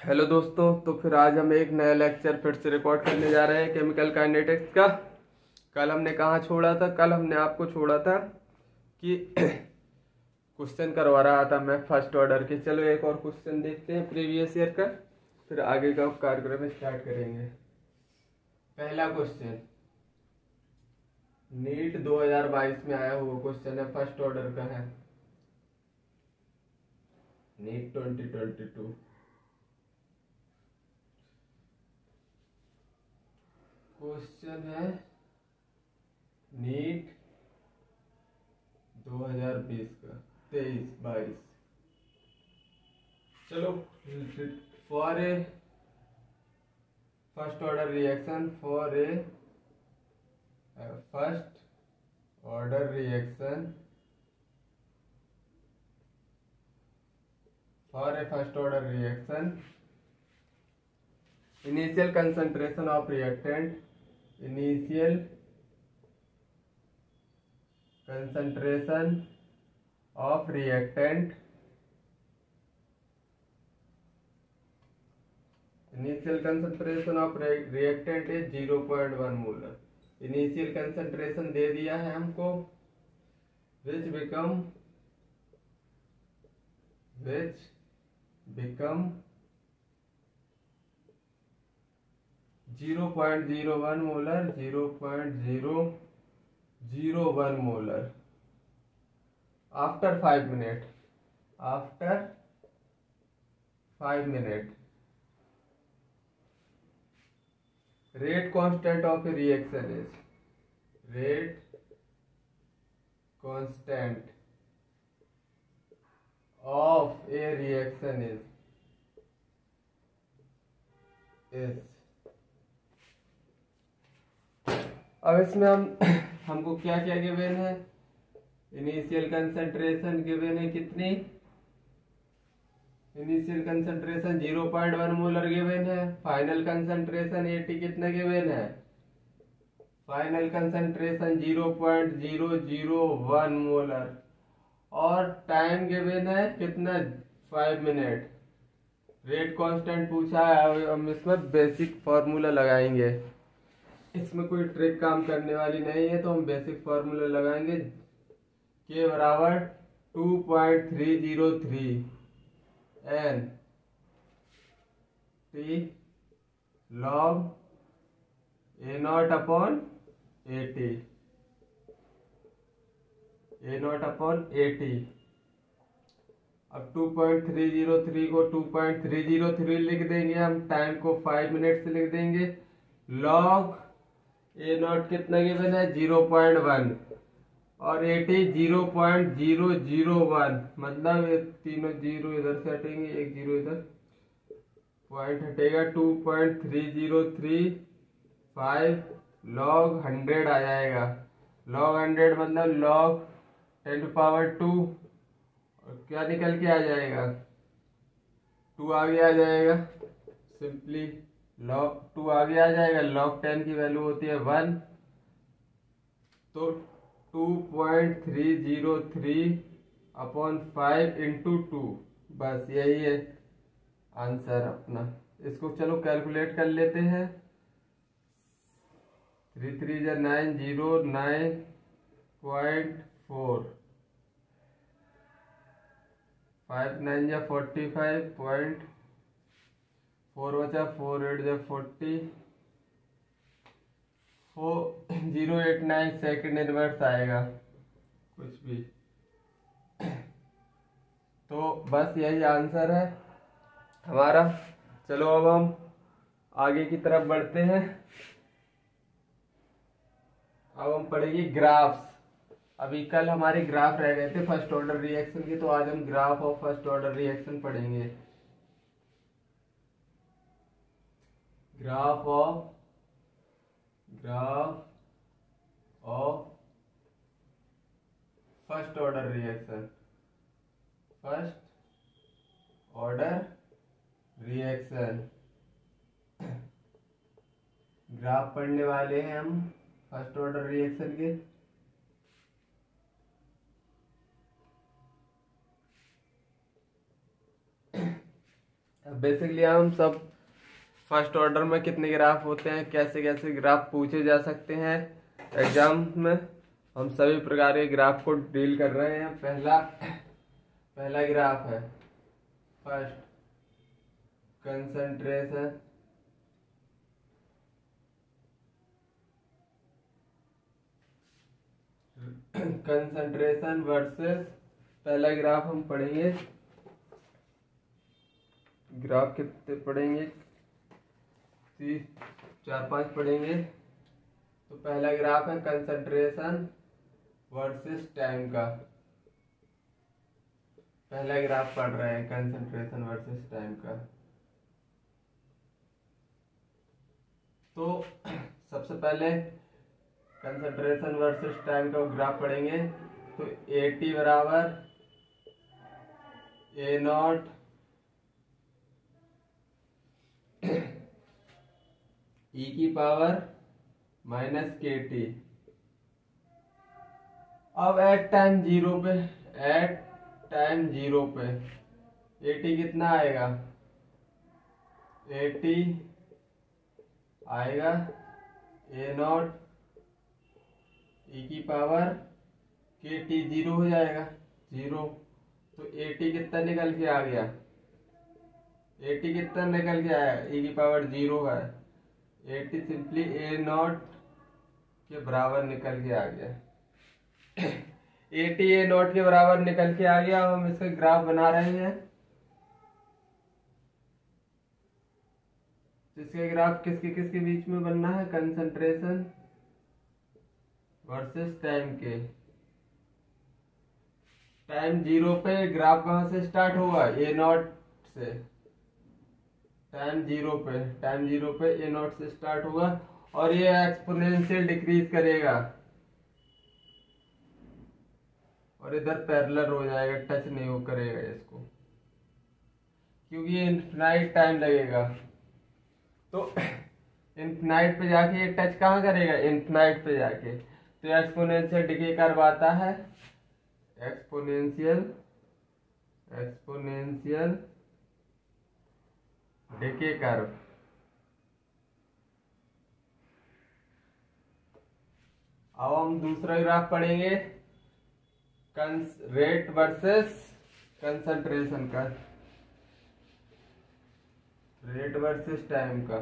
Hello दोस्तों, तो फिर आज हम एक नया लेक्चर फिर से रिकॉर्ड करने जा रहे हैं केमिकल काइनेटिक्स का। कल हमने कहाँ छोड़ा था? कल हमने आपको छोड़ा था कि क्वेश्चन करवा रहा था मैं फर्स्ट ऑर्डर के। चलो एक और क्वेश्चन देखते हैं प्रीवियस ईयर का, फिर आगे का कार्यक्रम स्टार्ट करेंगे। पहला क्वेश्चन नीट 2022 में आया हुआ क्वेश्चन है, फर्स्ट ऑर्डर का है, नीट 2022। क्वेश्चन है नीट 2020 का 23-22। चलो, for a first order reaction, for a first order reaction, for a first order reaction, initial concentration of reactant, initial concentration of reactant, initial concentration of reactant is 0.1 molar. Initial concentration दे दिया है हमको, which become 0.01 molar, 0.001 molar after 5 minute, after 5 minute. Rate constant of a reaction is, rate constant of a reaction is. अब इसमें हमको क्या क्या given है? इनिशियल कंसंट्रेशन गिवन है कितनी? इनिशियल कंसंट्रेशन 0.1 मोलर गिवन है। फाइनल कंसंट्रेशन 80 कितना गिवन है? Final concentration 0.001 molar. और टाइम गिवन है कितना? 5 मिनट। रेट कांस्टेंट पूछा है, हम इसमें बेसिक फार्मूला लगाएंगे। इसमें कोई ट्रिक काम करने वाली नहीं है, तो हम बेसिक फार्मूला लगाएंगे। के बराबर 2.303 n T log A naught upon 80, A naught upon 80। अब 2.303 को 2.303 लिख देंगे हम, टाइम को 5 मिनट से लिख देंगे। लॉग ए नॉट कितना गिवन है? 0.1 और 80 0.001, मतलब ये तीनों जीरो इधर से हटेंगे, एक जीरो इधर, पॉइंट हटेगा। 2.3035 लॉग 100 आ जाएगा। लॉग 100 मतलब लॉग 10⁻², और क्या निकल के आ जाएगा? 2 आगे आ जाएगा। सिंपली लॉग 2 आगे आ जाएगा। लॉग 10 की वैल्यू होती है 1, तो 2.303/5 इंटू 2, बस यही है आंसर अपना। इसको चलो कैलकुलेट कर लेते हैं। 3 3 9, 09.4, 5 9 45.4 बचा, 4 8 40, 089 सेकेंड इनवर्स आएगा कुछ भी। तो बस यही आंसर है हमारा। चलो अब हम आगे की तरफ बढ़ते हैं। अब हम पढ़ेंगे ग्राफ्स। अभी कल हमारे ग्राफ रह गए थे फर्स्ट ऑर्डर रिएक्शन के, तो आज हम graph of first order reaction पढ़ेंगे। Graph of first order reaction, first order reaction. Graph पढ़ने वाले हैं हम फर्स्ट ऑर्डर रिएक्शन के। बेसिकली हम सब फर्स्ट ऑर्डर में कितने ग्राफ होते हैं, कैसे कैसे ग्राफ पूछे जा सकते हैं एग्जाम में, हम सभी प्रकार के ग्राफ को डील कर रहे हैं। पहला ग्राफ है फर्स्ट कंसंट्रेशन वर्सेस, पहला ग्राफ हम पढ़ेंगे। ग्राफ कितने पढ़ेंगे, 4-5 पढ़ेंगे। तो पहला ग्राफ है कंसंट्रेशन वर्सेस टाइम का। पहला ग्राफ पढ़ रहे हैं कंसंट्रेशन वर्सेस टाइम का। तो सबसे पहले कंसंट्रेशन वर्सेस टाइम का ग्राफ पढ़ेंगे। तो AT बराबर A0 e की पावर -KT। अब एट टाइम जीरो पे AT कितना आएगा, AT आएगा A0 e की पावर KT, 0 हो जाएगा 0। तो AT कितना निकल के आ गया, AT कितना निकल के आया, e की पावर 0 है। AT सिंपली A0 के बराबर निकल के आ गया। AT A0 के बराबर निकल के आ गया। अब हम इसका ग्राफ बना रहे हैं। इसके ग्राफ किसके बीच में बनना है, कंसंट्रेशन वर्सेस टाइम के। टाइम 0 पे ग्राफ कहां से स्टार्ट होगा, A0 से। टाइम 0 पे A0 से स्टार्ट होगा और ये एक्सपोनेंशियल डिक्रीज करेगा और इधर पैरेलल हो जाएगा, टच नहीं हो करेगा इसको, क्योंकि ये इनफिनाइट टाइम लगेगा। तो इनफिनाइट पे जाके ये टच कहाँ करेगा, इनफिनाइट पे जाके। तो एक्सपोनेंशियल डिके कर्व आता है, एक्सपोनेंशियल डिके कर्व। अब हम दूसरा ग्राफ पढ़ेंगे रेट वर्सेस कंसंट्रेशन का, रेट वर्सेस टाइम का।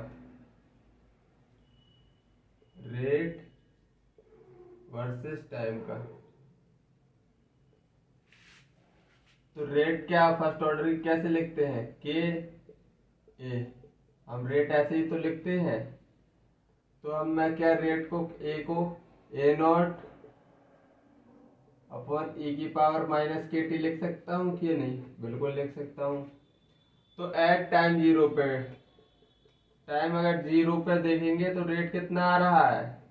रेट वर्सेस टाइम का। तो रेट क्या फर्स्ट ऑर्डर की कैसे लिखते हैं, KA। हम रेट ऐसे ही तो लिखते हैं। तो अब मैं क्या रेट को A को A0 अपॉन e की पावर -KT लिख सकता हूँ कि नहीं, बिल्कुल लिख सकता हूँ। तो एट टाइम 0 पे, टाइम अगर 0 पे देखेंगे तो रेट कितना आ रहा है,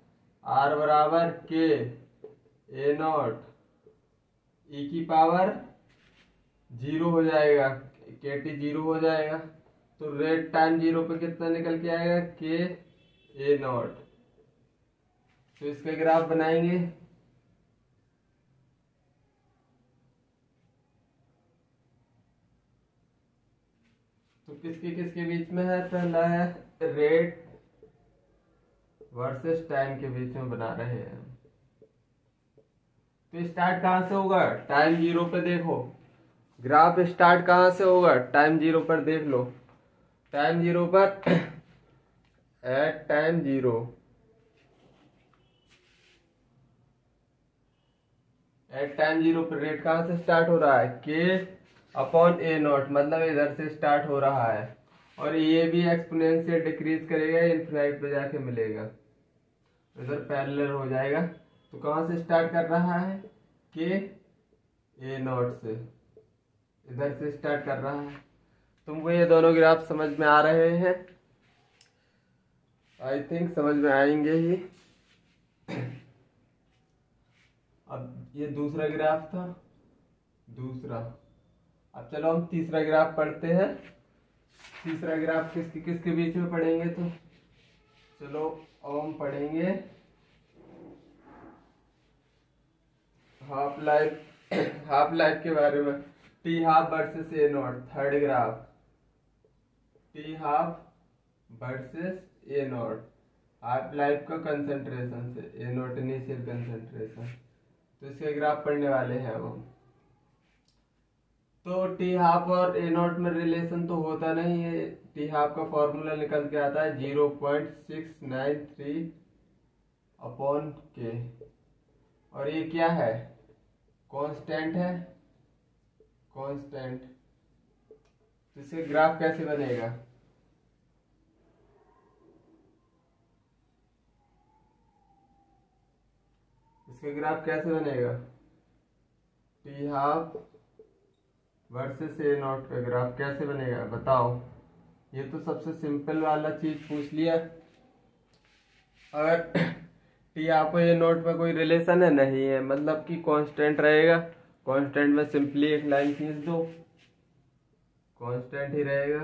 R बराबर K A0 e की पावर 0 हो जाएगा, KT 0 हो जाएगा। तो रेट टाइम 0 पे कितना निकल के आएगा, K A0। तो इसका ग्राफ बनाएंगे। तो किसके बीच में है, पहला है रेट वर्सेस टाइम के बीच में बना रहे हैं। तो स्टार्ट कहां से होगा, टाइम 0 पे देखो, ग्राफ स्टार्ट कहां से होगा, टाइम 0 पर देख लो। टाइम 0 पर एट टाइम 0 पर रेट कहां से स्टार्ट हो रहा है, K अपॉन A0, मतलब इधर से स्टार्ट हो रहा है। और ये भी एक्सपोनेंशियल डिक्रीज करेगा, इनफिनाइट पे जाके मिलेगा, इधर पैरेलल हो जाएगा। तो कहां से स्टार्ट कर रहा है, K A0 से, इधर से स्टार्ट कर रहा है। तुमको ये दोनों ग्राफ समझ में आ रहे हैं, आई थिंक समझ में आएंगे ही। अब ये दूसरा ग्राफ था, दूसरा। अब चलो हम तीसरा ग्राफ पढ़ते हैं। तीसरा ग्राफ किसके बीच में पढ़ेंगे, तो चलो अब हम पढ़ेंगे हाफ लाइफ के बारे में। T half versus A0, third graph. T half versus A not half life का कंसंट्रेशन से, ए नॉट इनिशियल कंसंट्रेशन। तो इसके ग्राफ पढ़ने वाले हैं अब हम। तो टी हाफ और ए नॉट में रिलेशन तो होता नहीं है। टी हाफ का फॉर्मूला निकल के आता है 0.693 अपॉन के, और ये क्या है, कांस्टेंट है, कांस्टेंट। तो इसके ग्राफ कैसे बनेगा, इसके ग्राफ कैसे बनेगा, T half versus A not का ग्राफ कैसे बनेगा बताओ। ये तो सबसे सिंपल वाला चीज पूछ लिया। अगर टी हाफ और ए नॉट में कोई रिलेशन है नहीं है, मतलब कि कांस्टेंट रहेगा, कांस्टेंट में सिंपली एक लाइन खींच दो, कांस्टेंट ही रहेगा,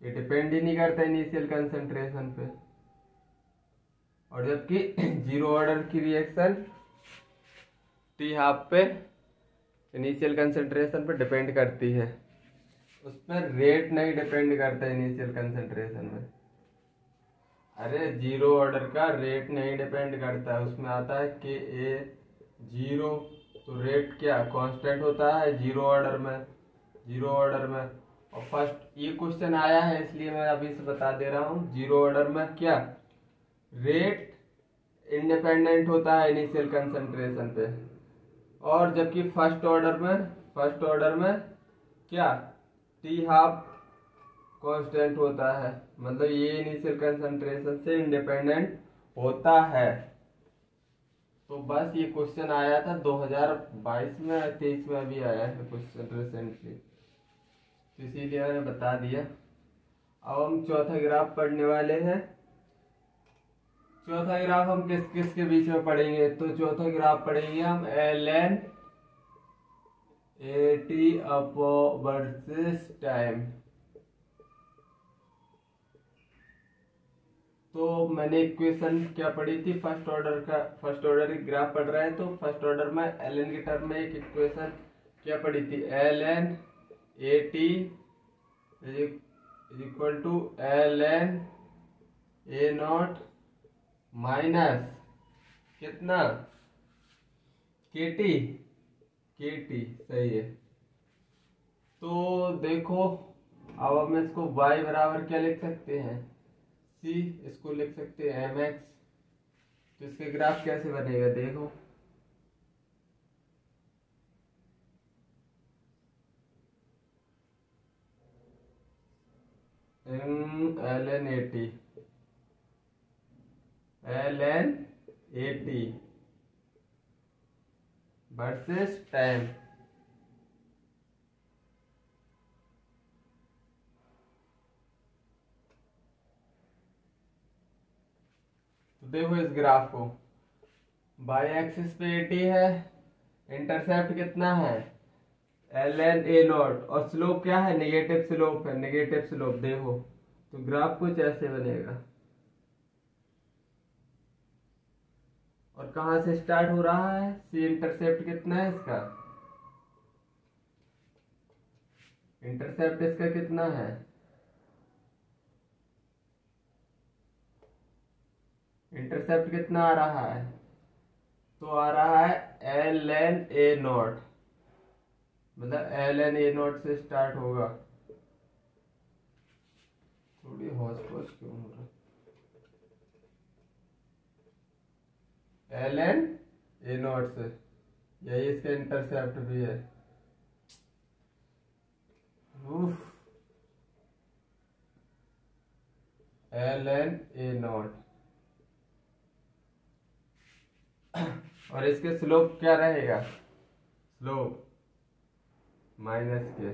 ये डिपेंड ही नहीं करता इनिशियल कंसंट्रेशन पे। और जबकि जीरो ऑर्डर की रिएक्शन टी हाफ पे इनिशियल कंसंट्रेशन पे डिपेंड करती है, उस पर रेट नहीं डिपेंड करता इनिशियल कंसंट्रेशन में। अरे जीरो ऑर्डर का रेट नहीं डिपेंड करता है, उसमें आता है के ए जीरो, तो रेट क्या कांस्टेंट होता है जीरो ऑर्डर में, जीरो ऑर्डर में। और फर्स्ट ये क्वेश्चन आया है इसलिए मैं अभी से बता दे रहा हूँ, जीरो ऑर्डर में क्या रेट इंडिपेंडेंट होता है इनिशियल कंसंट्रेशन पे, और जबकि फर्स्ट ऑर्डर में क्या टी हाफ कांस्टेंट होता है, मतलब ये इनिशियल कंसंट्रेशन से इंडिपेंडेंट होता है। तो बस ये क्वेश्चन आया था 2022 में, 23 में अभी आया है क्वेश्चन रिसेंटली, तो इसीलिए मैंने बता दिया। अब हम चौथा ग्राफ पढ़ने वाले हैं। चौथा ग्राफ हम किस किस के बीच में पढ़ेंगे, तो चौथा ग्राफ पढ़ेंगे हम ln AT अपो वर्सेस टाइम। तो मैंने इक्वेशन क्या पढ़ी थी, फर्स्ट ऑर्डर की ग्राफ पढ़ रहे हैं, तो फर्स्ट ऑर्डर में ln के टर्म में एक इक्वेशन क्या पढ़ी थी, ln AT equal to ln A naught minus कितना KT, KT सही है। तो देखो अब हम इसको y बराबर क्या लिख सकते हैं, C, इसको लिख सकते हैं mx। तो इसके ग्राफ कैसे बनेगा देखो, ln AT वर्सेस टाइम। तो देखो इस ग्राफ को, बाई एक्सिस पे AT है, इंटरसेप्ट कितना है ln A नॉट, और स्लोप क्या है नेगेटिव स्लोप है, नेगेटिव स्लोप। देखो तो ग्राफ कुछ ऐसे बनेगा, और कहां से स्टार्ट हो रहा है, सी इंटरसेप्ट कितना है इसका, इंटरसेप्ट इसका कितना है, इंटरसेप्ट कितना आ रहा है, तो आ रहा है ln A नॉट, मतलब ln A नॉट से स्टार्ट होगा। थोड़ी हौस पौस क्यों हो रहा, ln A नॉट से, यही इसका इंटरसेप्ट भी है। ln A नॉट, और इसके स्लोप क्या रहेगा, स्लोप माइनस के,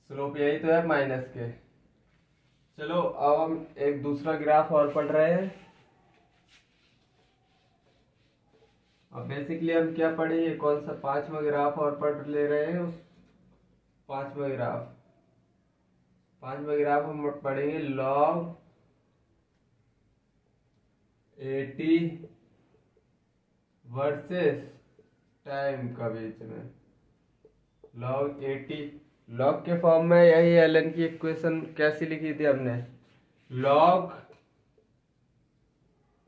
स्लोप यही तो है माइनस के। चलो अब हम एक दूसरा ग्राफ और पढ़ रहे हैं। अब बेसिकली हम क्या पढ़े, कौन सा पांचवा ग्राफ और पढ़ ले रहे हैं, उस पांचवा ग्राफ हम पढ़ेंगे log AT वर्सेस टाइम का बीच में, log AT लॉग के फॉर्म में यही एलन की इक्वेशन कैसी लिखी थी हमने, log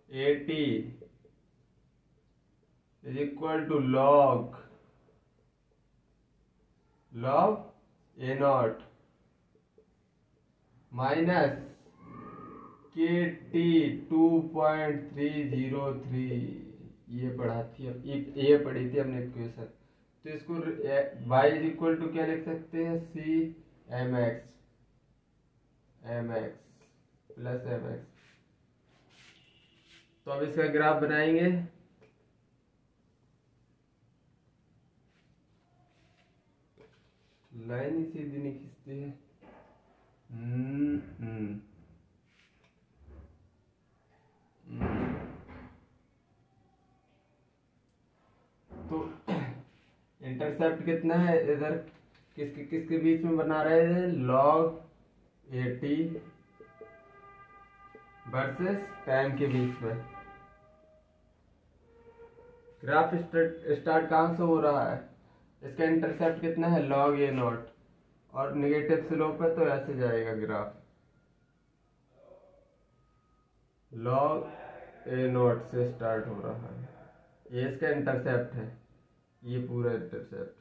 AT is equal to log A0 minus KT 2.303। ये पढ़ी थी हमने इक्वेशन। तो इसको y इज इक्वल टू क्या लिख सकते हैं, C mx प्लस mx। तो अब इसका ग्राफ बनाएंगे। लाइन ही सीधी नहीं खींचती है। तो इंटरसेप्ट कितना है इधर, किसके किसके बीच में बना रहे थे, लॉग AT वर्सेस टाइम के बीच में। ग्राफ स्टार्ट कहां से हो रहा है, इसका इंटरसेप्ट कितना है, लॉग A0 और नेगेटिव स्लोप है तो ऐसे जाएगा ग्राफ, लॉग A0 से स्टार्ट हो रहा है। ये इसका इंटरसेप्ट है, ये पूरा इंटरसेप्ट।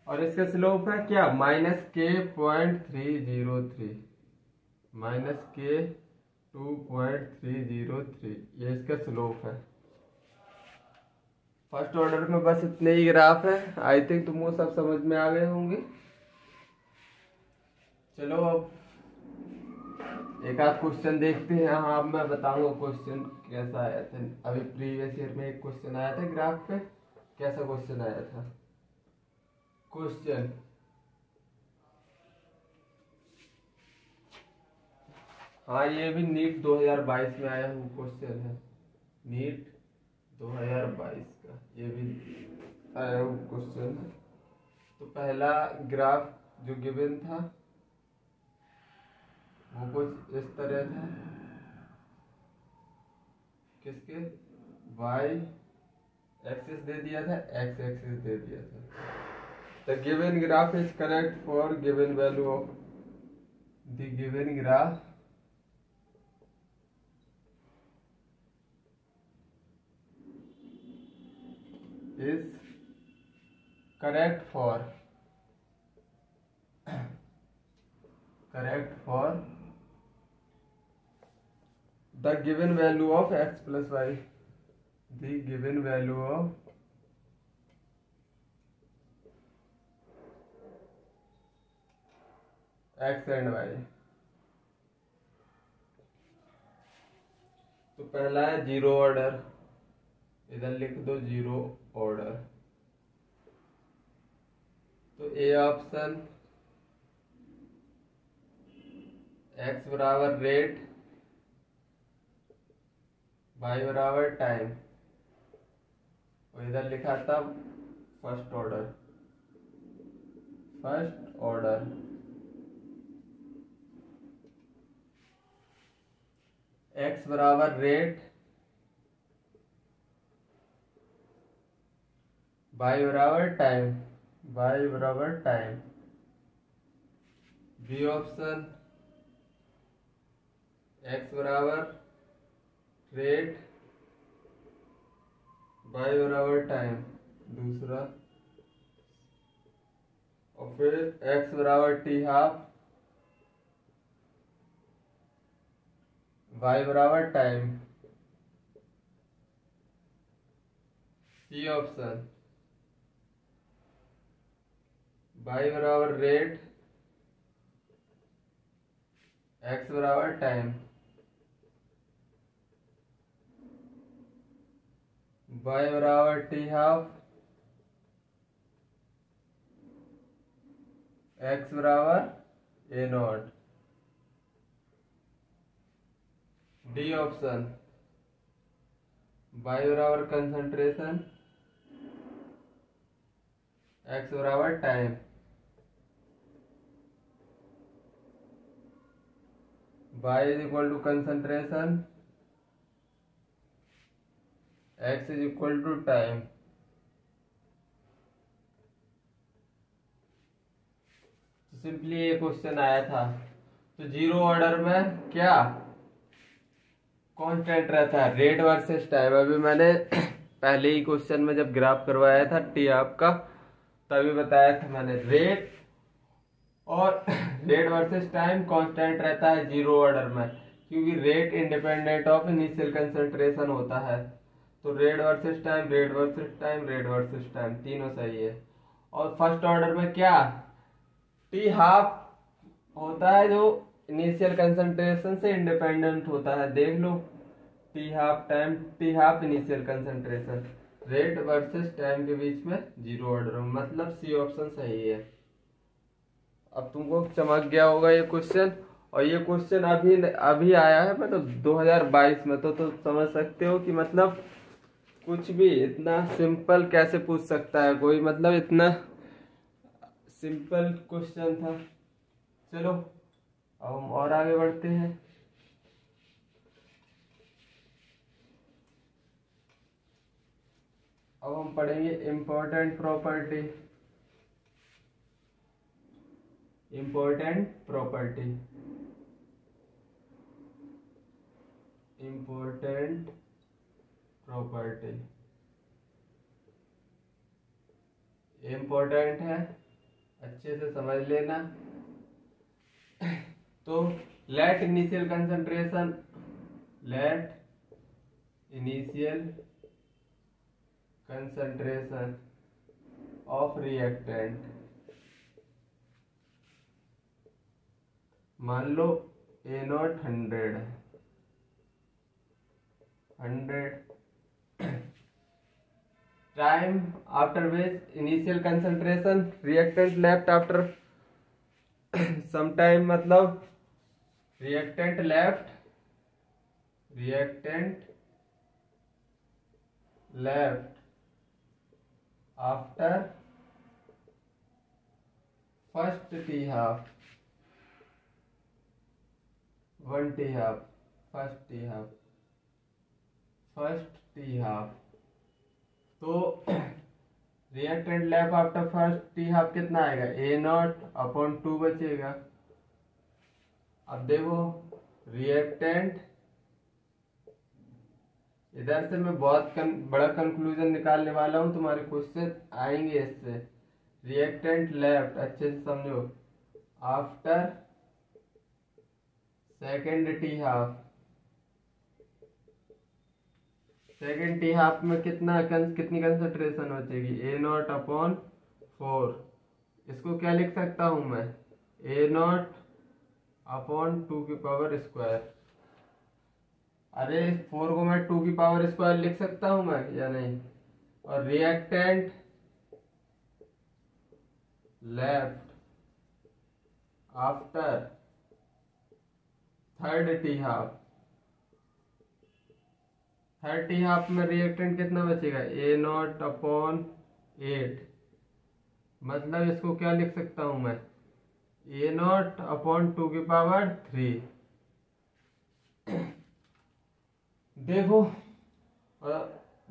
और इसका स्लोप है क्या, -K.303 -K2.303। ये इसका स्लोप है। फर्स्ट ऑर्डर में बस इतने ही ग्राफ है। आई थिंक तुमको सब समझ में आ गए होंगे। चलो अब एक आध क्वेश्चन देखते हैं। हाँ, मैं बताऊंगा क्वेश्चन कैसा आया था। अभी प्रीवियस ईयर में एक क्वेश्चन आया था ग्राफ पे। कैसा क्वेश्चन आया था क्वेश्चन, हाँ ये भी नीट 2022 में आया हुआ क्वेश्चन है, नीट 2022 का ये भी आया हुआ क्वेश्चन है। तो पहला ग्राफ जो गिवन था वो कुछ इस तरह था, किसके, y एक्सिस दे दिया था, x एक्सिस दे दिया था। The given graph is correct for given value of the given graph is correct for the given value of x plus y, the given value of x and y। तो पहला है zero order, इधर लिख दो zero order. तो A option x बराबर rate, y बराबर time, और इधर लिखा था फर्स्ट ऑर्डर। x बराबर रेट, y बराबर टाइम। बी ऑप्शन x बराबर रेट, y बराबर टाइम दूसरा, और फिर x बराबर t हाफ, y बराबर टाइम। सी ऑप्शन y बराबर रेट, x बराबर टाइम, y बराबर t हाफ, x बराबर A0। डी ऑप्शन y बराबर कंसंट्रेशन, x बराबर time, y is equal to concentration, x is equal to time. तो simply ये question आया था। तो जीरो ऑर्डर में क्या कांस्टेंट रहता है? Rate versus time. अभी मैंने पहले ही क्वेश्चन में जब ग्राफ करवाया था टी आपका, तभी बताया था मैंने, रेट और रेट वर्सेस टाइम कांस्टेंट रहता है जीरो ऑर्डर में, क्योंकि rate independent of initial concentration होता है। तो rate versus time, rate versus time, rate versus time, तीनों सही है। और फर्स्ट ऑर्डर में क्या टी हाफ होता है, जो इनिशियल कंसंट्रेशन से इंडिपेंडेंट होता है। देख लो, t half time, t half initial concentration, rate versus time के बीच में जीरो ऑर्डर में, मतलब सी ऑप्शन सही है। अब तुमको चमक गया होगा ये क्वेश्चन। और ये क्वेश्चन अभी अभी आया है, मतलब 2022 में। तो समझ सकते हो कि मतलब कुछ भी इतना सिंपल कैसे पूछ सकता है कोई, मतलब इतना सिंपल क्वेश्चन था। चलो अब हम और आगे बढ़ते हैं। अब हम पढ़ेंगे important property. Important property, important property important है, अच्छे से समझ लेना। तो let initial concentration, let initial concentration of reactant, मान लो A naught 100 time after which initial concentration reactant left after some time, मतलब reactant left after first t half, one t half, first t half. तो reactant left after first t half कितना आएगा? ए naught upon 2 बचेगा। अब देखो reactant, इधर से मैं बहुत बड़ा कंक्लूजन निकालने वाला हूं, तुम्हारे क्वेश्चन आएंगे इससे। रिएक्टेंट लेफ्ट, अच्छे से समझो, after second T half, second T half में कितनी कंसंट्रेशन बचेगी? ए नॉट अपॉन 4। इसको क्या लिख सकता हूं मैं? ए नॉट अपॉन 2 की पावर स्क्वायर। अरे 4 को मैं 2 की पावर स्क्वायर लिख सकता हूं मैं या नहीं? और reactant left after third T half, third T half में रिएक्टेंट कितना बचेगा? ए नॉट अपॉन 8। मतलब इसको क्या लिख सकता हूं मैं? ए नॉट अपॉन 2 की पावर 3। देखो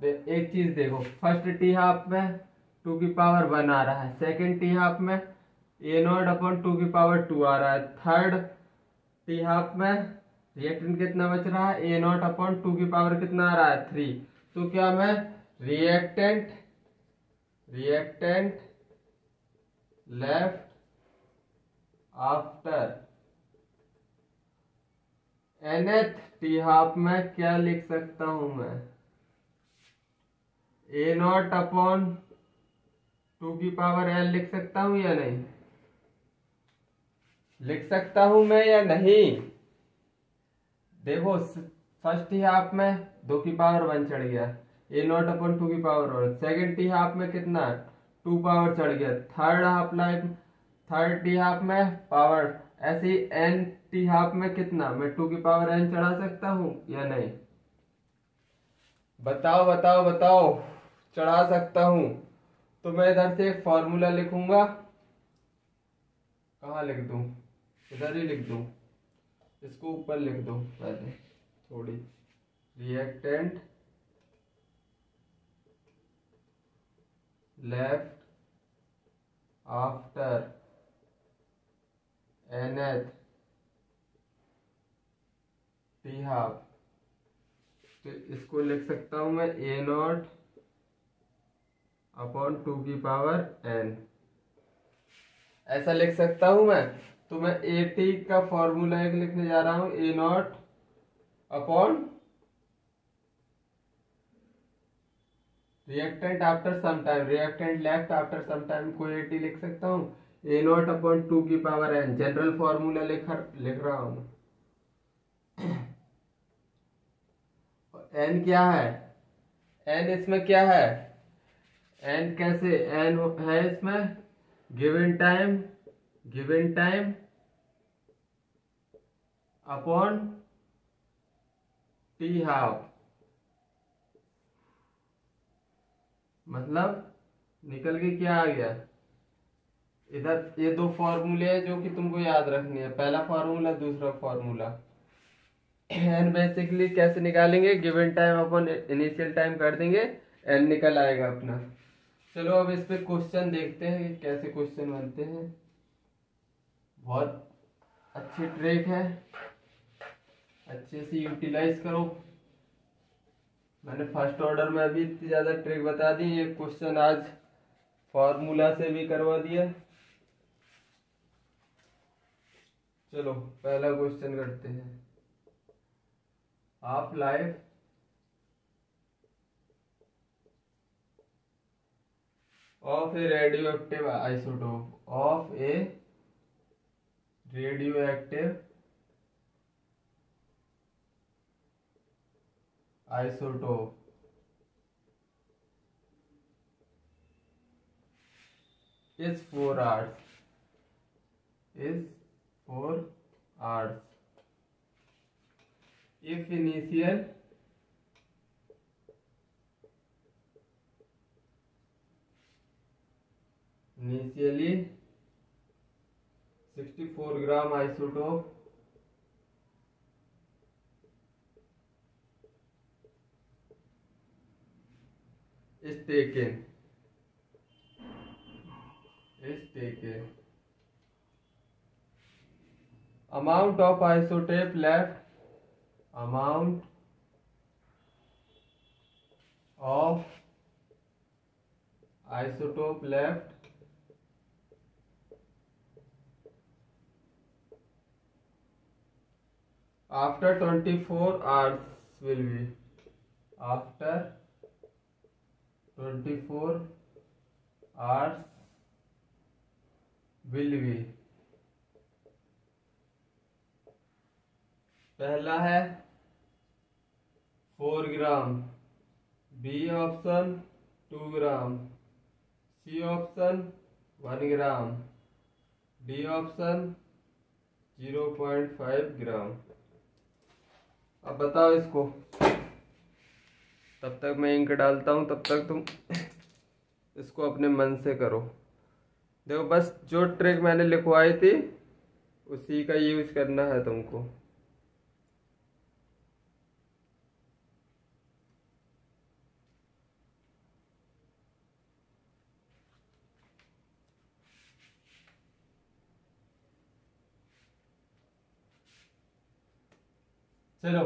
एक चीज देखो, फर्स्ट टी हाफ में 2 की पावर 1 आ रहा है, सेकेंड टी हाफ में ए नॉट अपॉन 2 की पावर 2 आ रहा है, थर्ड टी हाफ में रिएक्टेंट कितना बच रहा है? ए नॉट अपॉन 2 की पावर कितना आ रहा है? 3। तो क्या मैं reactant left after nth T half में क्या लिख सकता हूं मैं? ए नॉट अपॉन 2 की पावर एल लिख सकता हूं या नहीं? लिख सकता हूं मैं या नहीं? देखो फर्स्ट ही हाफ में 2 की पावर 1 चढ़ गया, ए नॉट अपॉन 2 की पावर 1। सेकेंड टी हाफ में कितना? 2 पावर चढ़ गया। थर्ड टी हाफ में पावर, ऐसे ही एन टी हाफ में कितना? मैं 2 की पावर एन चढ़ा सकता हूं या नहीं? बताओ बताओ बताओ। चढ़ा सकता हूं। तो मैं इधर से एक फॉर्मूला लिखूंगा। कहाँ लिख दूं? इधर ही लिख दूं, इसको ऊपर लिख दो पहले थोड़ी। Reactant left after nth T half, तो इसको लिख सकता हूं मैं ए नॉट अपॉन 2 की पावर n, ऐसा लिख सकता हूं मैं। तो मैं ए टी का फॉर्मूला एक लिखने जा रहा हूं, A naught upon reactant after some time, reactant left after some time को ए टी लिख सकता हूं, ए नॉट अपॉन 2 की पावर n, जनरल फॉर्मूला लिख रहा हूं। n क्या है, n इसमें क्या है, n कैसे n है इसमें given time upon T half, मतलब निकल के क्या आ गया, इधर ये दो फॉर्मूले हैं जो कि तुमको याद रखनी है, पहला फॉर्मूला दूसरा फॉर्मूला। एन बेसिकली कैसे निकालेंगे, given time upon initial time कर देंगे, एन निकल आएगा अपना। चलो अब इस पे क्वेश्चन देखते हैं कि कैसे क्वेश्चन बनते हैं। बहुत अच्छी ट्रिक है, अच्छे से यूटिलाइज करो। मैंने फर्स्ट ऑर्डर में अभी इतनी ज्यादा ट्रिक बता दी, ये क्वेश्चन आज फॉर्मूला से भी करवा दिया। चलो पहला क्वेश्चन करते हैं। Half life of A radioactive isotope, of A radioactive isotope is 4 hours, is 4 hours if initially 64 gram isotope is taken amount of isotope left, amount of isotope left after 24 hours will be, after 24 hours will be। पहला है 4 ग्राम, B option 2 ग्राम, C option 1 ग्राम, D option 0.5 ग्राम। अब बताओ इसको, तब तक मैं ink डालता हूं, तब तक तुम इसको अपने मन से करो। देखो बस जो ट्रिक मैंने लिखवाई थी उसी का यूज करना है तुमको। चलो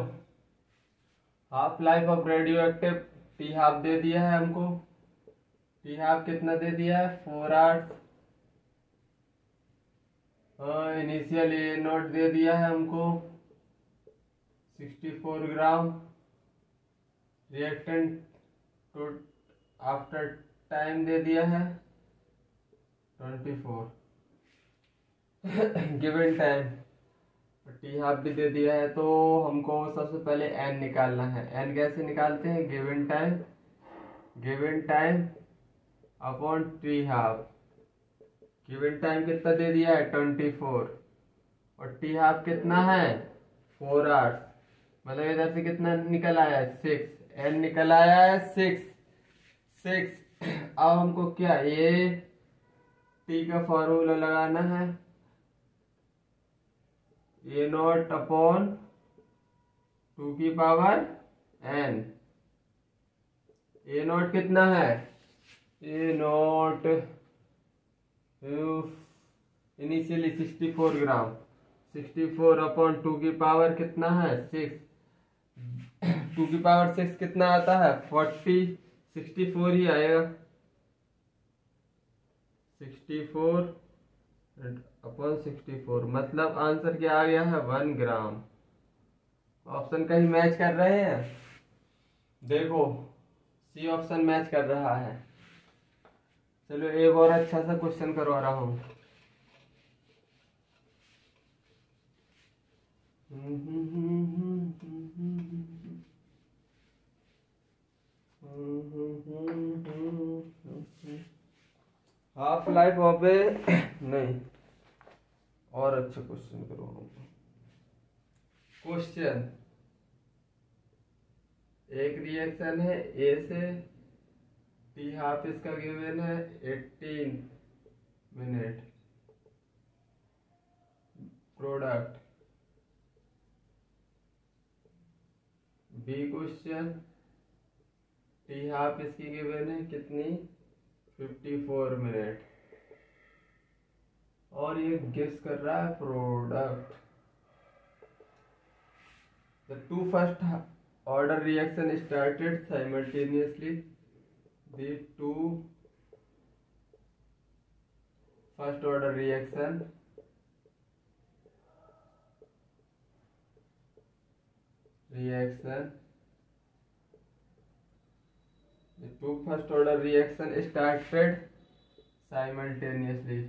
half life of radio active T half दे दिया है हमको, टी हाफ कितना दे दिया है 4 आवर्स। इनिशियल ए नोट दे दिया है हमको 64 ग्राम, रिएक्टेंट टू आफ्टर टाइम दे दिया है 24, गिवन टाइम टी हाफ भी दे दिया है। तो हमको सबसे पहले एन निकालना है। एन कैसे निकालते हैं, given time upon T half. Given time कितना दे दिया है 24 और टी हाफ कितना है 4 आवर्स, मतलब इधर से कितना निकल आया है 6, एन निकल आया है 6। अब हमको क्या ये टी का फॉर्मूला लगाना है, ए नॉट अपॉन 2 की पावर n। ए नॉट कितना है A not initially 64 gram, 64 upon 2 की पावर कितना है 6, 2 की पावर 6 कितना आता है 40, 64 ही आएगा, 64 अपॉन 64, मतलब आंसर क्या आ गया है 1 ग्राम। ऑप्शन कहीं मैच कर रहे हैं, देखो सी ऑप्शन मैच कर रहा है। चलो एक और अच्छा सा क्वेश्चन करवा रहा हूँ। हाफ लाइफ ऑफ ए नहीं, और अच्छा क्वेश्चन करवाऊंगा। क्वेश्चन, एक रिएक्शन है ए से टी हाफ, इसका गिवन है 18 minute, product B question, T half इसकी गिवन है कितनी 54 मिनट, और ये गेस कर रहा है product. The two first order reaction started simultaneously. The two first order reaction the two first order reaction started simultaneously.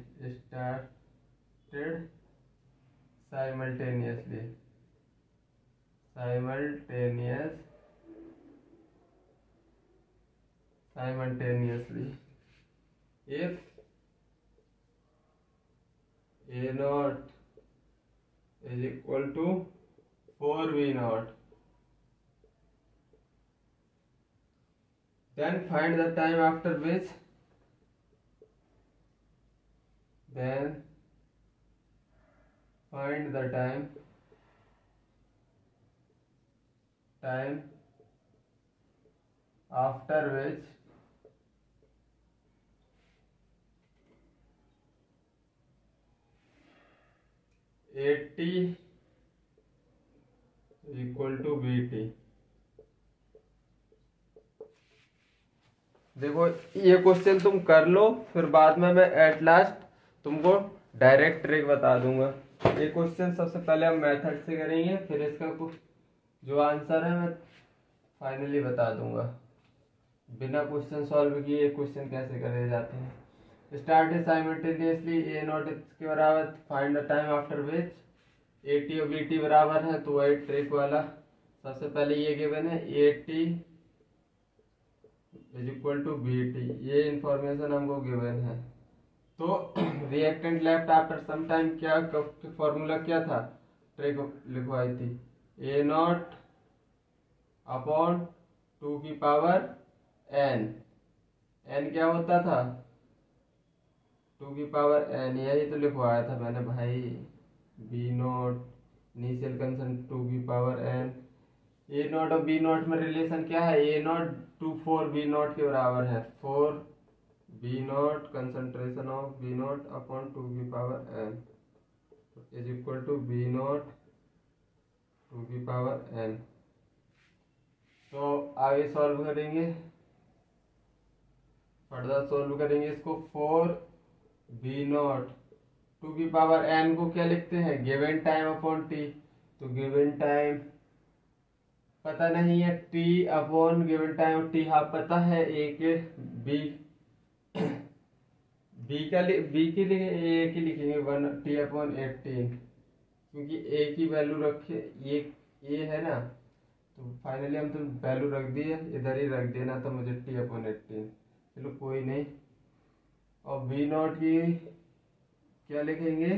Simultaneously if A naught is equal to 4V naught, then find the time after which after which 80 equal to BT। देखो ये question तुम कर लो, फिर बाद में मैं at last तुमको direct trick बता दूंगा। ये क्वेश्चन सबसे पहले हम मेथड से करेंगे, फिर इसका कुछ जो आंसर है मैं फाइनली बता दूंगा। बिना क्वेश्चन सॉल्व किए क्वेश्चन कैसे करे जाते हैं। स्टार्ट है साइमल्टेनियसली ए नॉट इसके बराबर, फाइंड द टाइम आफ्टर विच 80 और BT बराबर है, तो वही ट्रिक वाला। सबसे पहले ये गिवन है 80 इज इक्वल टू BT, ये इंफॉर्मेशन हमको गिवन है। तो reactant left after some time क्या फॉर्मूला क्या था, ट्रिक लिखवाई थी ए नॉट अपॉन 2 की पावर n, n क्या होता था 2 की पावर n, यही तो लिखवाया था मैंने भाई। बी नॉट इनिशियल कंसंट 2 की पावर n, ए नॉट और बी नॉट में रिलेशन क्या है, A naught to 4 B naught के बराबर है, 4 B naught concentration of B naught upon 2 की power n is equal to B naught 2 की पावर n। तो आगे सॉल्व करेंगे, फर्दर सॉल्व करेंगे इसको। 4 बी नॉट 2 की पावर n को क्या लिखते हैं गिवन टाइम अपॉन t, तो गिवन टाइम पता नहीं है, t upon given time t half पता है, a के b b की लिखे a की लिखेंगे 1 t अपॉन 18, क्योंकि a की वैल्यू रखे ये है ना, तो फाइनली हम तो वैल्यू रख दिए, इधर ही रख देना तो मुझे t अपॉन 18, चलो कोई नहीं। और बी नॉट की क्या लिखेंगे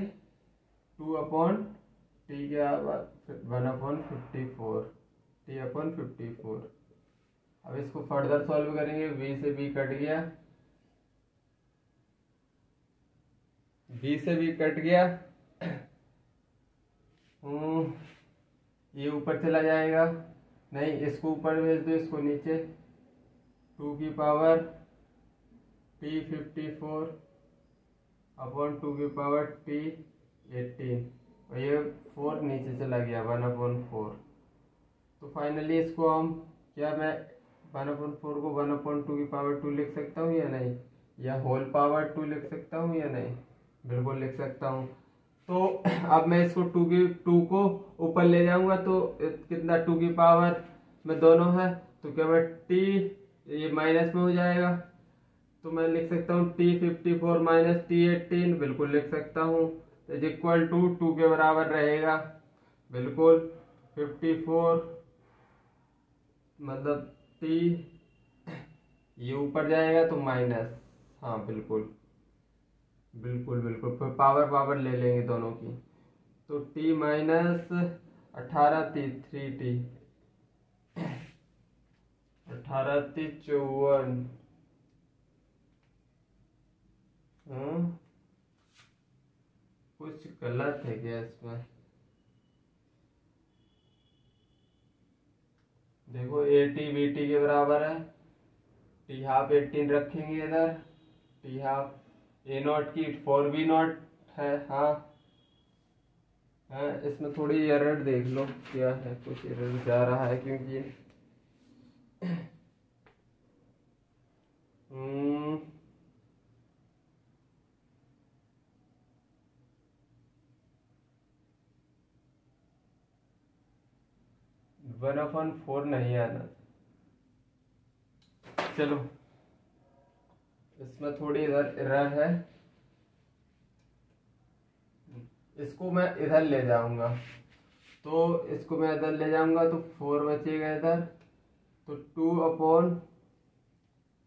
2 अपॉन टी के बाद 1 अपॉन 54, टी अपॉन 54। अब इसको फर्दर सॉल्व करेंगे, बी से बी कट गया, बी से बी कट गया, ये ऊपर चला जाएगा, नहीं इसको ऊपर भेज दो, इसको नीचे 2 की पावर T54 अपॉन 2 की पावर T18 और ये 4 नीचे चला गया 1/4। तो फाइनली इसको हम क्या मैं 1/4 को 1/2 की पावर 2 लिख सकता हूँ या नहीं, या होल पावर 2 लिख सकता हूँ या नहीं, बिल्कुल लिख सकता हूँ। तो अब मैं इसको 2 को ऊपर ले जाऊंगा तो कितना 2 की पावर में दोनों है तो क्या मैं T ये माइनस में हो जाएगा, तो मैं लिख सकता हूँ T54 माइनस T18 बिल्कुल लिख सकता हूँ इज इक्वल टू 2 के बराबर रहेगा बिल्कुल 54 मतलब T ये ऊपर जाएगा तो माइनस, हाँ बिल्कुल बिल्कुल बिल्कुल फिर पावर ले लेंगे दोनों की, तो T माइनस 18 3T 18 54 कुछ गलत है क्या इसमें, देखो AT BT के बराबर है, T हाफ 18 रखेंगे इधर, T हाफ A0 की 4B0 है, हाँ है इसमें थोड़ी एरर देख लो क्या है, कुछ एरर जा रहा है क्योंकि 1/4 नहीं आना, चलो इसमें थोड़ी इधर एरर है, इसको मैं इधर ले जाऊंगा, तो इसको मैं इधर ले जाऊंगा तो 4 बचेगा इधर, तो 2 अपॉन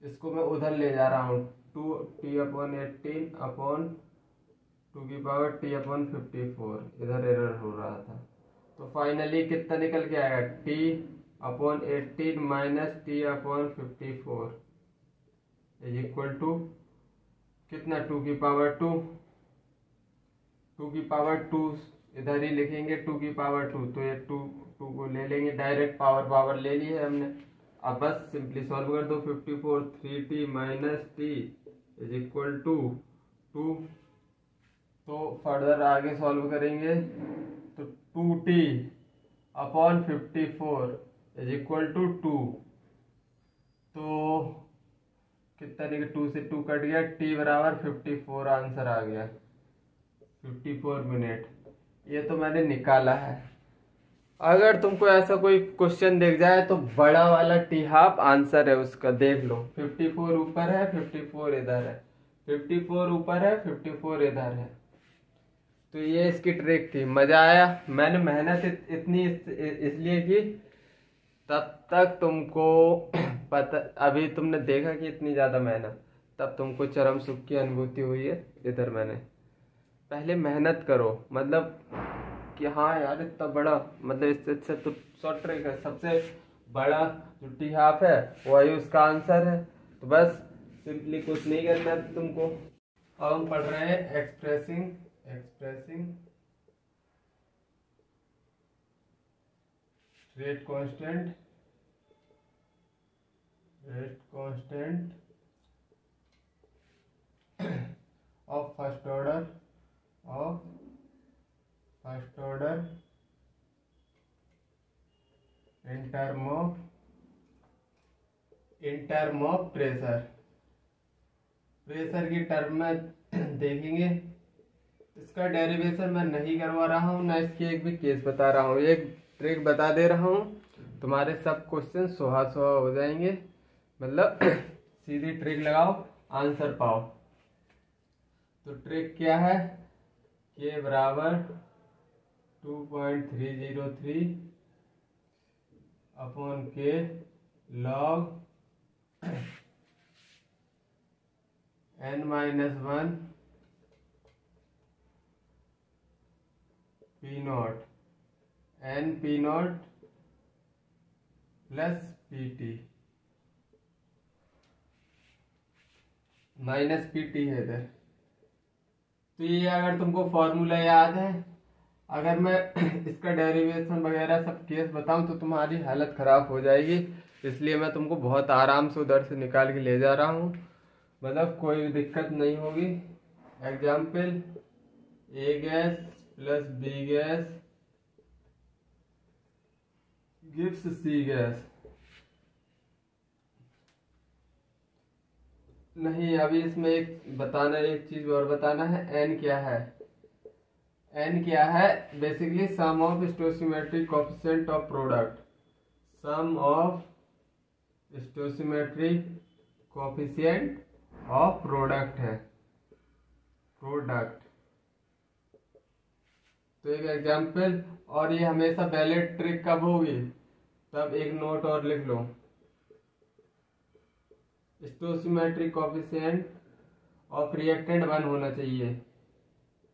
इसको मैं उधर ले जा रहा हूँ 2T/18 अपॉन 2 की पावर T/54 इधर एरर हो रहा था, तो फाइनली कितना निकल के आएगा T/18 minus T/54 is equal to कितना 2 की पावर 2 इधर ही लिखेंगे 2 की पावर 2, तो ये 2 को ले लेंगे डायरेक्ट, पावर ले ली है हमने, अब बस सिंपली सॉल्व कर दो 54 3T minus T is equal to 2, तो फर्दर आगे सॉल्व करेंगे तो 2T upon 54 is equal to 2, तो कितना निकला 2 से 2 कट गया, T बराबर 54 आंसर आ गया 54 मिनट, ये तो मैंने निकाला है। अगर तुमको ऐसा कोई क्वेश्चन दिख जाए तो बड़ा वाला T हाफ आंसर है उसका, देख लो 54 ऊपर है 54 इधर है, 54 ऊपर है 54 इधर है, तो ये इसकी ट्रिक थी। मजा आया, मैंने मेहनत इतनी इसलिए की तब तक तुमको पता, अभी तुमने देखा कि इतनी ज्यादा मेहनत, तब तुमको चरम सुख की अनुभूति हुई है। इधर मैंने पहले मेहनत करो, मतलब कि हाँ यार इतना बड़ा, मतलब इससे अच्छा तो शॉर्ट ट्रिक है, सबसे बड़ा जो T हाफ है वही उसका आंसर है, तो बस सिंपली कुछ नहीं करना है तुमको। अब हम पढ़ रहे हैं expressing rate constant of first order in term of pressure की टर्म में देखेंगे। इसका डेरिवेशन मैं नहीं करवा रहा हूँ, ना इसकी एक भी केस बता रहा हूँ, एक ट्रिक बता दे रहा हूँ, तुम्हारे सब क्वेश्चन 100 हो जाएंगे, मतलब सीधी ट्रिक लगाओ आंसर पाओ। तो ट्रिक क्या है, K बराबर 2.303 upon K log n-1 P0 n P0 plus PT minus PT है इधर। तो ये अगर तुमको फॉर्मूला याद है, अगर मैं इसका डेरिवेशन वगैरह सब केस बताऊं तो तुम्हारी हालत खराब हो जाएगी, इसलिए मैं तुमको बहुत आराम से उधर से निकाल के ले जा रहा हूं। मतलब कोई भी दिक्कत नहीं होगी। Example, A gas plus B gas gives C gas. नहीं, अभी इसमें एक चीज और बताना है, एन क्या है। एन क्या है, basically sum of stoichiometric coefficient of product. Sum of stoichiometric coefficient of product है, प्रोडक्ट। तो एक एग्जाम्पल, और ये हमेशा वैलिड ट्रिक कब होगी, तब एक नोट और लिख लो, स्टोइचियोमेट्रिक कोएफिशिएंट ऑफ रिएक्टेंट 1 होना चाहिए।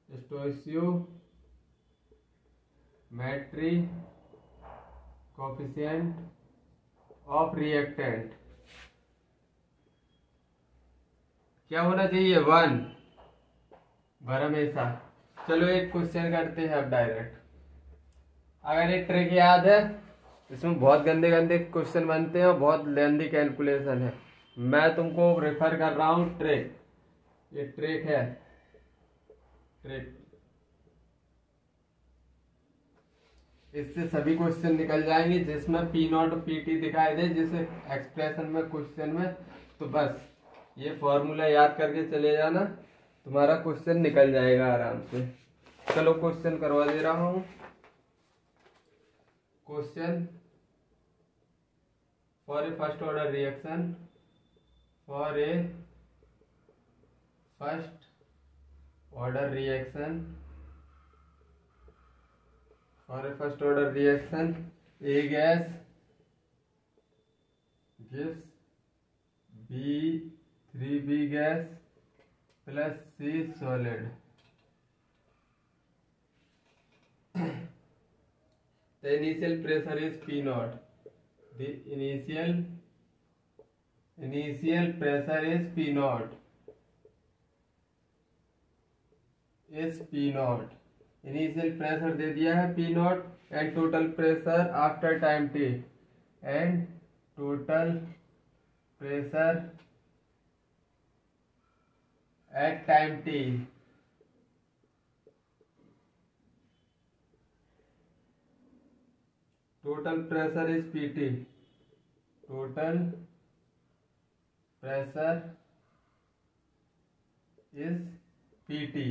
स्टोइचियोमेट्रिक कोएफिशिएंट ऑफ रिएक्टेंट क्या होना चाहिए, 1 बर हमेशा। चलो एक क्वेश्चन करते हैं अब डायरेक्ट। अगर एक ट्रिक याद है, इसमें बहुत गंदे गंदे क्वेश्चन बनते हैं और बहुत लेंदी कैलकुलेशन है। मैं तुमको रेफर कर रहा हूँ ट्रिक, ये ट्रिक है, ट्रिक। इससे सभी क्वेश्चन निकल जाएंगे जिसमें पी नॉट और पी टी दिखाई दे, जिस एक्सप्रेशन में, क्वेश्चन में। तो बस ये फॉर्मूला याद करके चले जाना, तुम्हारा क्वेश्चन निकल जाएगा आराम से। चलो क्वेश्चन करवा दे रहा हूं। Question, for a first order reaction, for a first order reaction, for a first order reaction, A gas gives B3B gas plus C solid. The initial pressure is P naught. The initial pressure is P naught. Initial pressure दे दिया है P naught and total pressure after time t, and total pressure at time t। total pressure is PT, total pressure is PT,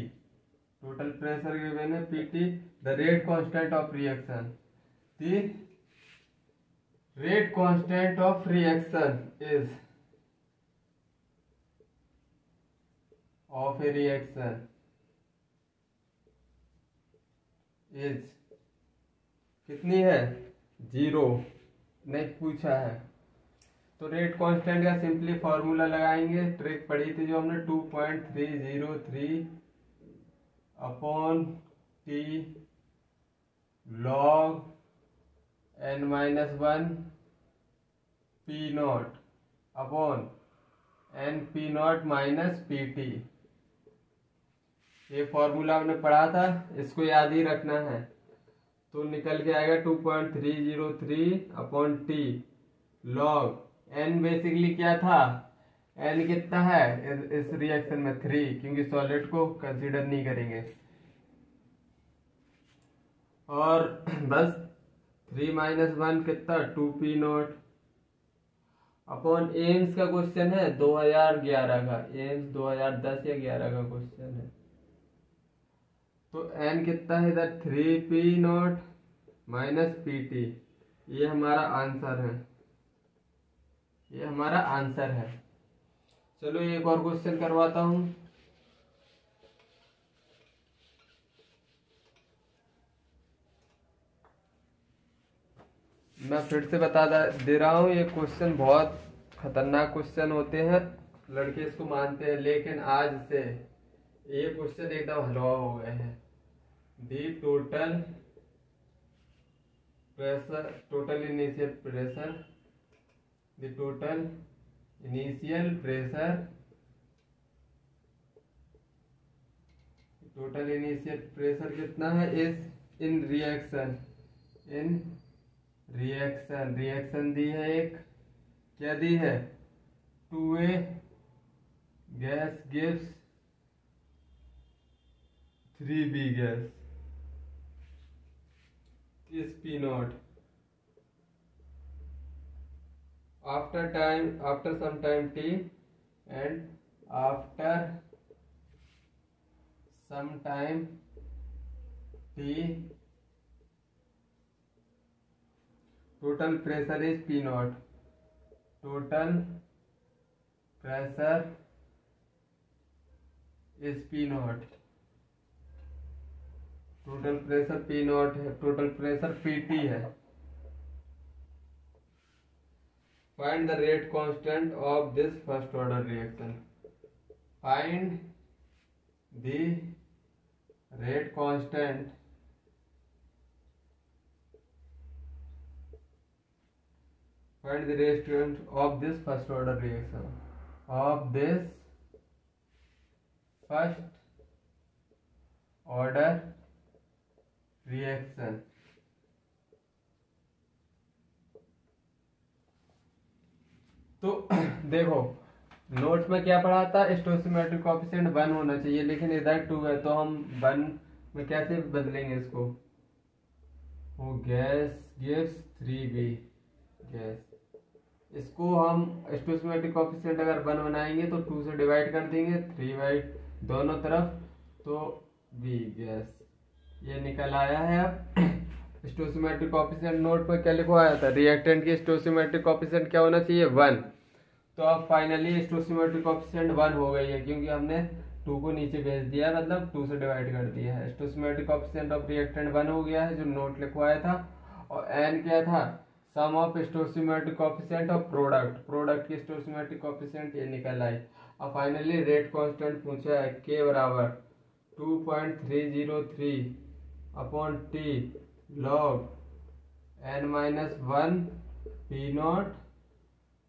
total pressure given है PT। the rate constant of reaction, the rate constant of reaction is, of a reaction is कितनी है, 0 नहीं पूछा है। तो rate constant का simply formula लगाएंगे, trick पढ़ी थी जो हमने, 2.303 upon T log n-1 P naught upon N P naught minus P T. ये फॉर्मूला हमने पढ़ा था, इसको याद ही रखना है। तो निकल के आएगा 2.303 upon T log N. Basically क्या था, एन कितना है इस रिएक्शन में, 3, क्योंकि सॉलिड को कंसीडर नहीं करेंगे। और बस 3 - 1 कितना, 2p नॉट अपॉन एम्स का क्वेश्चन है 2011 का, एम्स 2010 या 11 का क्वेश्चन है। तो एन कितना है इधर, 3p नॉट माइनस pt। ये हमारा आंसर है, ये हमारा आंसर है। चलो एक और क्वेश्चन करवाता हूं। मैं फिर से बता दे रहा हूँ, ये क्वेश्चन बहुत खतरनाक क्वेश्चन होते हैं, लड़के इसको मानते हैं, लेकिन आज से ये क्वेश्चन एकदम हलवा हो गए हैं। दी total pressure, total initial pressure, the total initial pressure, total initial pressure कितना है इस इन रिएक्शन, इन रिएक्शन, रिएक्शन दी है एक, क्या दी है, 2a gives 3B gas is P naught. After some time t, and after some time t, total pressure is P naught. Total pressure is P naught. Total pressure P not है, total pressure PT है. Find the rate constant of this first order reaction. Find the rate constant find the rate of this first order reaction, of this first order reaction. तो देखो note में क्या पढ़ा था, stoichiometric coefficient 1 होना चाहिए, लेकिन इधर 2 है तो हम 1 में कैसे बदलेंगे इसको. वो गैस गिव्स 3B गैस. इसको हम स्टोइकोमेट्रिक कोएफिशिएंट अगर 1 बनाएंगे तो 2 से डिवाइड कर देंगे, 3 दोनों तरफ, तो B गैस. ये निकल आया है. अब स्टोइकोमेट्रिक कोएफिशिएंट नोट पर क्या लिखवाया था, रिएक्टेंट की स्टोइकोमेट्रिक कोएफिशिएंट क्या होना चाहिए 1. तो अब फाइनली स्टोइकोमेट्रिक कोएफिशिएंट 1 हो गई है, क्योंकि हमने 2 को नीचे भेज दिया, मतलब 2 से डिवाइड कर दिया है. स्टोइकोमेट्रिक कोएफिशिएंट ऑफ रिएक्टेंट 1 हो गया है, जो नोट लिखवाया था. और n क्या था, sum of stoichiometric coefficient of product की स्टोइकोमेट्रिक कोएफिशिएंट ये निकल आई. और फाइनली रेट कांस्टेंट पूछा है, k बराबर 2.303 upon t log n-1 P not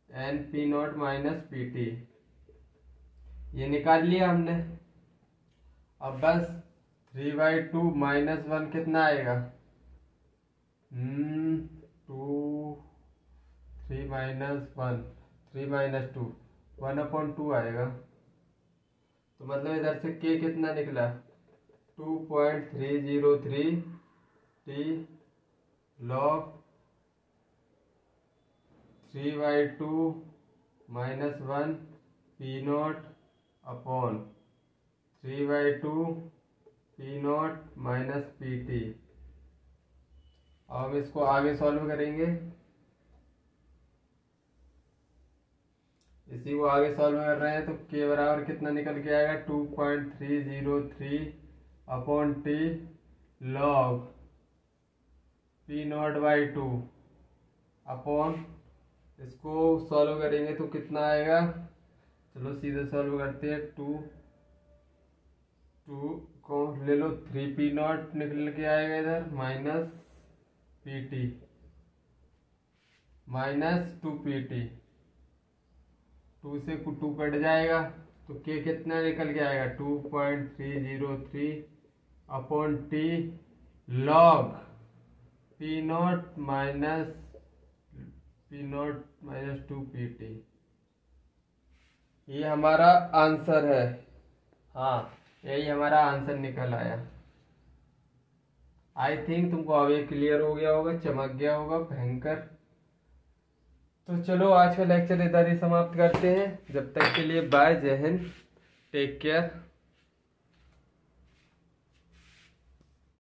n P not minus PT. ये निकाल लिया हमने. अब बस 3/2 माइनस 1 कितना आएगा, 3 माइनस 1, 3 माइनस 2, 1/2 आएगा. तो मतलब इधर से k कितना निकला, 2.303 t log 3/2 minus 1 P not upon 3/2 P not minus PT. अब हम इसको आगे सॉल्व करेंगे. इसी को आगे सॉल्व कर रहे हैं, तो k बराबर कितना निकल के आएगा, 2.303 upon t log P not by 2 upon, इसको सॉल्व करेंगे तो कितना आएगा, चलो सीधे सॉल्व करते हैं. 2 को ले लो, 3P नॉट निकल के आएगा इधर, माइनस PT माइनस 2PT. 2 से 2 कट जाएगा, तो k कितना निकल के आएगा, 2.303 upon t log P not minus 2PT. ये हमारा आंसर है. हाँ, यही हमारा आंसर निकल आया. आई थिंक तुमको अब ये क्लियर हो गया होगा, चमक गया होगा भयंकर. तो चलो आज का लेक्चर इधर ही समाप्त करते हैं. जब तक के लिए बाय, जय हिंद, टेक केयर.